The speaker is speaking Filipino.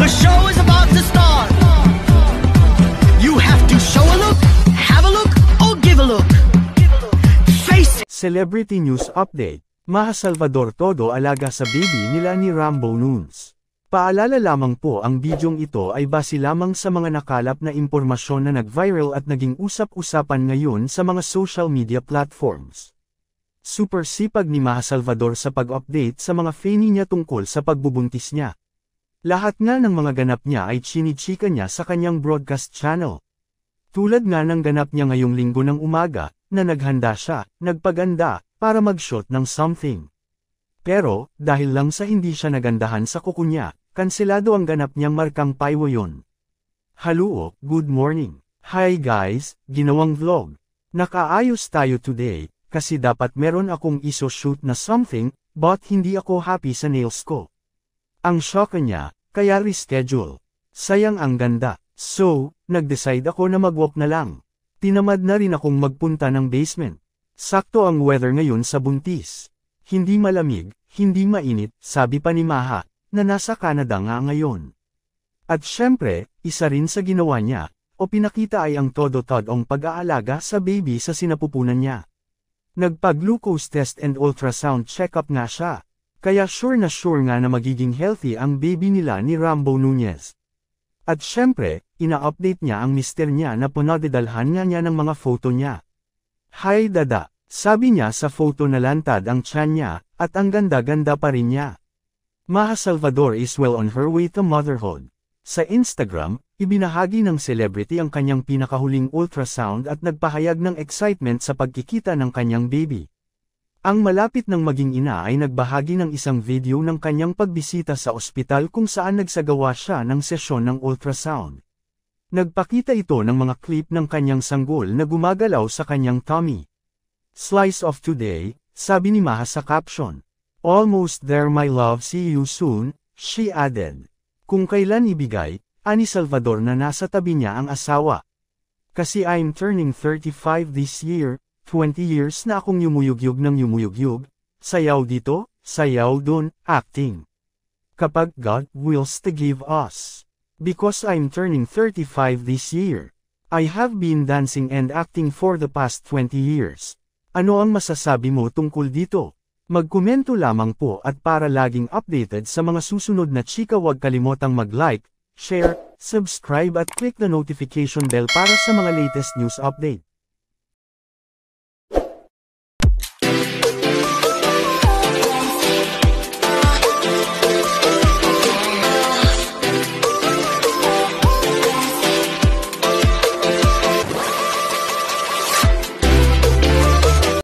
The show is about to start. You have to show a look, have a look, or give a look. Face it. Celebrity News Update. Maha Salvador todo alaga sa baby nila ni Rambo Nunes. Paalala lamang po, ang bidyong ito ay base lamang sa mga nakalap na impormasyon na nag-viral at naging usap-usapan ngayon sa mga social media platforms. Super sipag ni Maha Salvador sa pag-update sa mga fanny niya tungkol sa pagbubuntis niya. Lahat nga ng mga ganap niya ay chinichika niya sa kanyang broadcast channel. Tulad nga ng ganap niya ngayong linggo ng umaga, na naghanda siya, nagpaganda, para mag-shot ng something. Pero, dahil lang sa hindi siya nagandahan sa kuko niya, kanselado ang ganap niyang markang paywo yun. Hello, good morning. Hi guys, ginawang vlog. Nakaayos tayo today, kasi dapat meron akong iso-shoot na something, but hindi ako happy sa nails ko. Ang shock niya, kaya reschedule. Sayang ang ganda. So, nag-decide ako na mag-walk na lang. Tinamad na rin akong magpunta ng basement. Sakto ang weather ngayon sa buntis. Hindi malamig, hindi mainit, sabi pa ni Maha, na nasa Canada nga ngayon. At syempre, isa rin sa ginawa niya, o pinakita ay ang todo-todong pag-aalaga sa baby sa sinapupunan niya. Nagpa-glucose test and ultrasound check-up nga siya, kaya sure nga na magiging healthy ang baby nila ni Rambo Nunes. At syempre, ina-update niya ang mister niya na pinadadalhan nga niya ng mga photo niya. Hi dada, sabi niya sa photo na lantad ang tiyan niya, at ang ganda-ganda pa rin niya. Maha Salvador is well on her way to motherhood. Sa Instagram, ibinahagi ng celebrity ang kanyang pinakahuling ultrasound at nagpahayag ng excitement sa pagkikita ng kanyang baby. Ang malapit ng maging ina ay nagbahagi ng isang video ng kanyang pagbisita sa ospital kung saan nagsagawa siya ng sesyon ng ultrasound. Nagpakita ito ng mga clip ng kanyang sanggol na gumagalaw sa kanyang tummy. Slice of today, sabi ni Maha sa caption. Almost there my love, see you soon, she added. Kung kailan ibigay, ani Salvador na nasa tabi niya ang asawa. Kasi I'm turning 35 this year, 20 years na akong yumuyugyug ng yumuyugyug, sayaw dito, sayaw dun, acting. Kapag God wills to give us. Because I'm turning 35 this year. I have been dancing and acting for the past 20 years. Ano ang masasabi mo tungkol dito? Magkomento lamang po, at para laging updated sa mga susunod na chika, huwag kalimotang mag-like, share, subscribe at click the notification bell para sa mga latest news update.